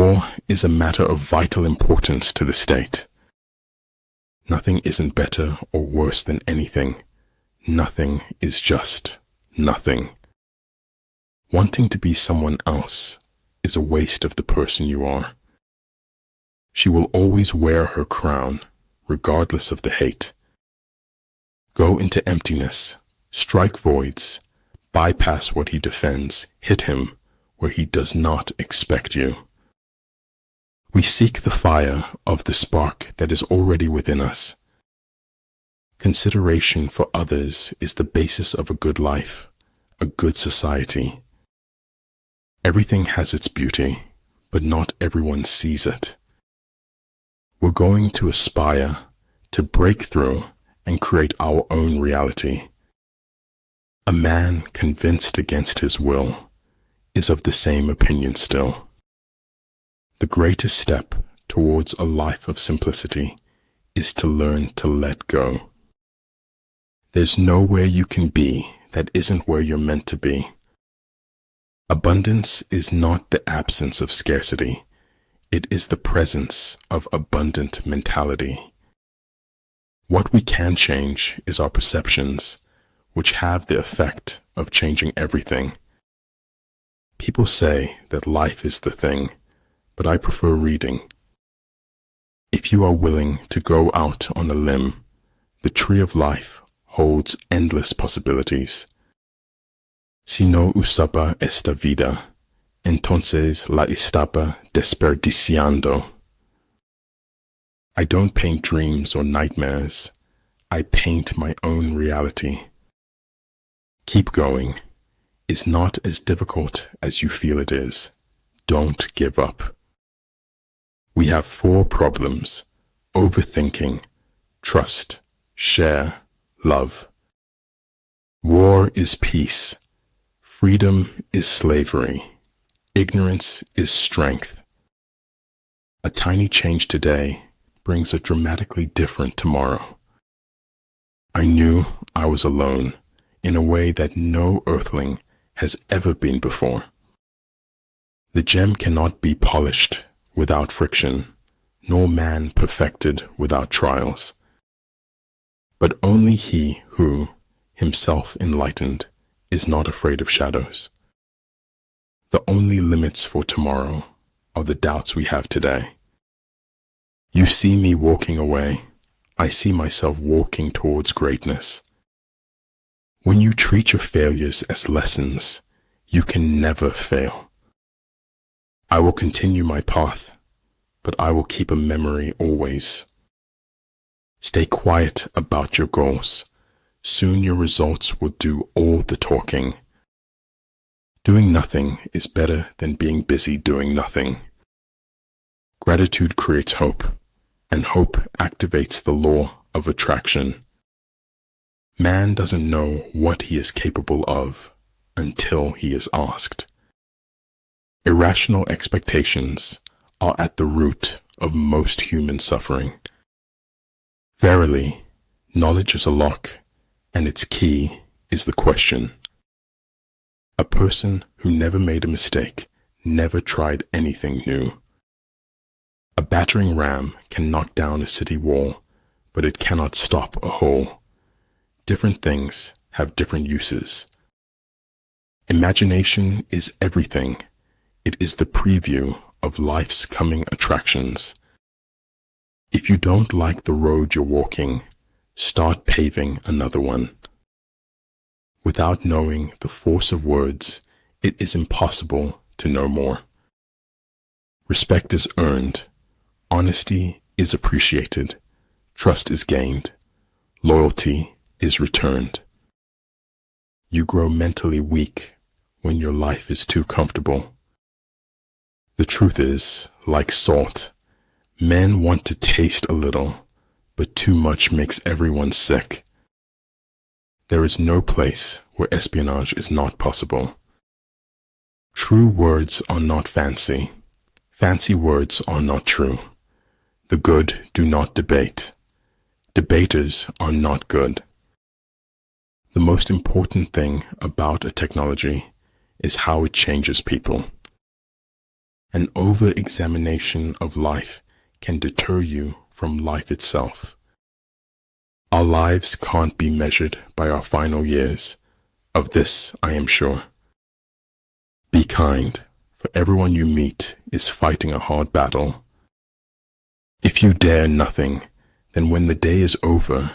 Law is a matter of vital importance to the state. Nothing isn't better or worse than anything. Nothing is just nothing. Wanting to be someone else is a waste of the person you are. She will always wear her crown, regardless of the hate. Go into emptiness, strike voids, bypass what he defends, hit him where he does not expect you. We seek the fire of the spark that is already within us. Consideration for others is the basis of a good life, a good society. Everything has its beauty, but not everyone sees it. We're going to aspire to break through and create our own reality. A man convinced against his will is of the same opinion still. The greatest step towards a life of simplicity is to learn to let go. There's nowhere you can be that isn't where you're meant to be. Abundance is not the absence of scarcity. It is the presence of abundant mentality. What we can change is our perceptions, which have the effect of changing everything. People say that life is the thing, but I prefer reading. If you are willing to go out on a limb, the tree of life holds endless possibilities. Si no usaba esta vida, entonces la estaba desperdiciando. I don't paint dreams or nightmares. I paint my own reality. Keep going. It's not as difficult as you feel it is. Don't give up. We have 4 problems: overthinking, trust, share, love. War is peace. Freedom is slavery. Ignorance is strength. A tiny change today brings a dramatically different tomorrow. I knew I was alone in a way that no earthling has ever been before. The gem cannot be polished without friction, nor man perfected without trials. But only he who, himself enlightened, is not afraid of shadows. The only limits for tomorrow are the doubts we have today. You see me walking away. I see myself walking towards greatness. When you treat your failures as lessons, you can never fail. I will continue my path, but I will keep a memory always. Stay quiet about your goals. Soon your results will do all the talking. Doing nothing is better than being busy doing nothing. Gratitude creates hope, and hope activates the law of attraction. Man doesn't know what he is capable of until he is asked. Irrational expectations are at the root of most human suffering. Verily, knowledge is a lock, and its key is the question. A person who never made a mistake never tried anything new. A battering ram can knock down a city wall, but it cannot stop a hole. Different things have different uses. Imagination is everything. It is the preview of life's coming attractions. If you don't like the road you're walking, start paving another one. Without knowing the force of words, it is impossible to know more. Respect is earned. Honesty is appreciated. Trust is gained. Loyalty is returned. You grow mentally weak when your life is too comfortable. The truth is, like salt, men want to taste a little, but too much makes everyone sick. There is no place where espionage is not possible. True words are not fancy. Fancy words are not true. The good do not debate. Debaters are not good. The most important thing about a technology is how it changes people. An over-examination of life can deter you from life itself. Our lives can't be measured by our final years. Of this I am sure. Be kind, for everyone you meet is fighting a hard battle. If you dare nothing, then when the day is over,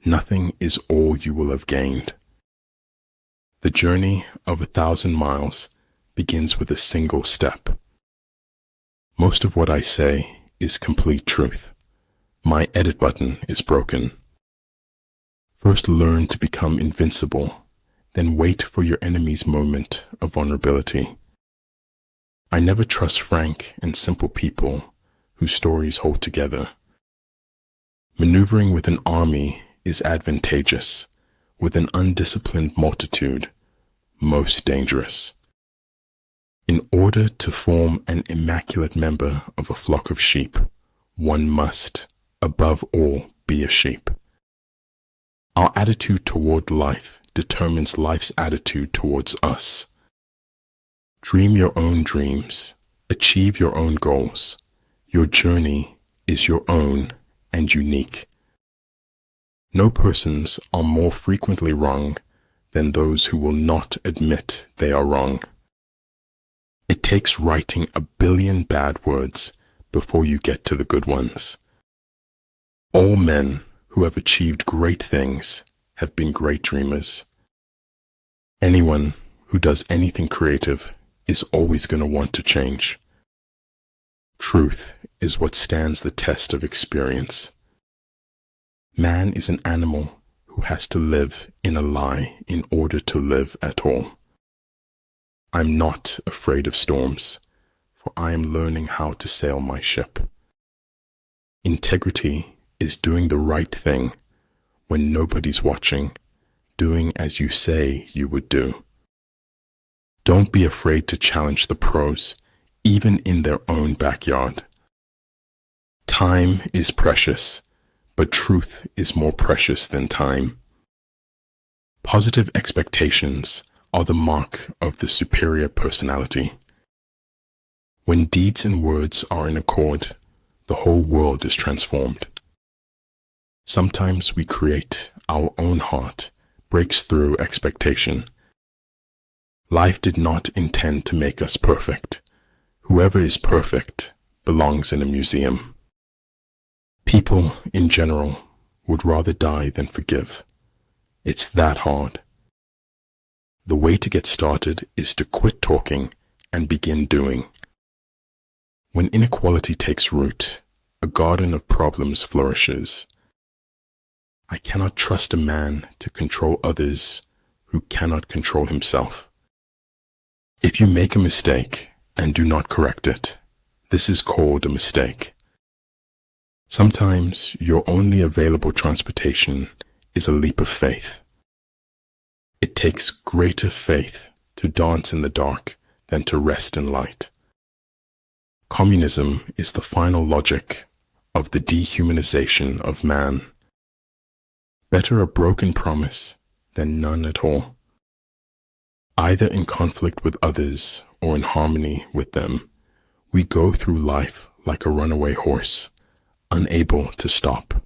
nothing is all you will have gained. The journey of 1,000 miles begins with a single step. Most of what I say is complete truth. My edit button is broken. First learn to become invincible, then wait for your enemy's moment of vulnerability. I never trust frank and simple people whose stories hold together. Maneuvering with an army is advantageous, with an undisciplined multitude, most dangerous. In order to form an immaculate member of a flock of sheep, one must, above all, be a sheep. Our attitude toward life determines life's attitude towards us. Dream your own dreams, achieve your own goals. Your journey is your own and unique. No persons are more frequently wrong than those who will not admit they are wrong. It takes writing 1 billion bad words before you get to the good ones. All men who have achieved great things have been great dreamers. Anyone who does anything creative is always going to want to change. Truth is what stands the test of experience. Man is an animal who has to live in a lie in order to live at all. I'm not afraid of storms, for I am learning how to sail my ship. Integrity is doing the right thing when nobody's watching, doing as you say you would do. Don't be afraid to challenge the pros, even in their own backyard. Time is precious, but truth is more precious than time. Positive expectations are the mark of the superior personality. When deeds and words are in accord, the whole world is transformed. Sometimes we create our own heart, breaks through expectation. Life did not intend to make us perfect. Whoever is perfect belongs in a museum. People, in general, would rather die than forgive. It's that hard. The way to get started is to quit talking and begin doing. When inequality takes root, a garden of problems flourishes. I cannot trust a man to control others who cannot control himself. If you make a mistake and do not correct it, this is called a mistake. Sometimes your only available transportation is a leap of faith. It takes greater faith to dance in the dark than to rest in light. Communism is the final logic of the dehumanization of man. Better a broken promise than none at all. Either in conflict with others or in harmony with them, we go through life like a runaway horse, unable to stop.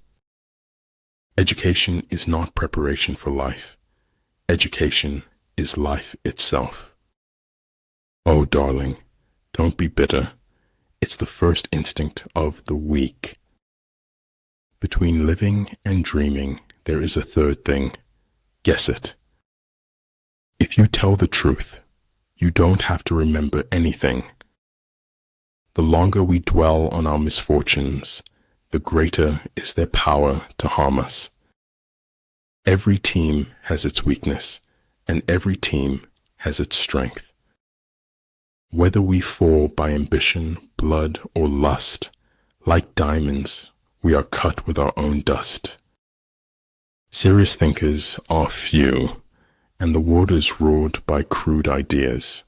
Education is not preparation for life. Education is life itself. Oh, darling, don't be bitter. It's the first instinct of the weak. Between living and dreaming, there is a third thing. Guess it. If you tell the truth, you don't have to remember anything. The longer we dwell on our misfortunes, the greater is their power to harm us. Every team has its weakness, and every team has its strength. Whether we fall by ambition, blood, or lust, like diamonds, we are cut with our own dust. Serious thinkers are few, and the world is ruled by crude ideas.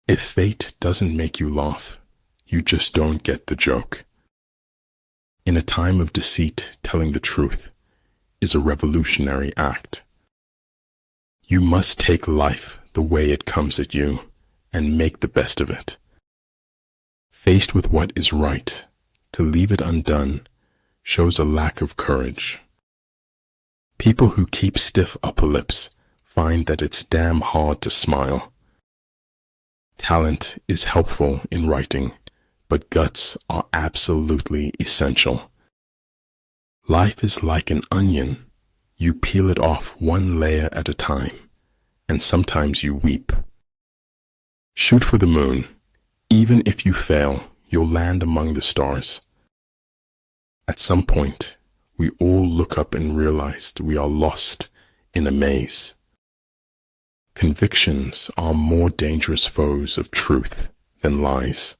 If fate doesn't make you laugh, you just don't get the joke. In a time of deceit, telling the truth is a revolutionary act. You must take life the way it comes at you and make the best of it. Faced with what is right, to leave it undone shows a lack of courage. People who keep stiff upper lips find that it's damn hard to smile. Talent is helpful in writing, but guts are absolutely essential. Life is like an onion. You peel it off one layer at a time, and sometimes you weep. Shoot for the moon. Even if you fail, you'll land among the stars. At some point, we all look up and realize we are lost in a maze. Convictions are more dangerous foes of truth than lies.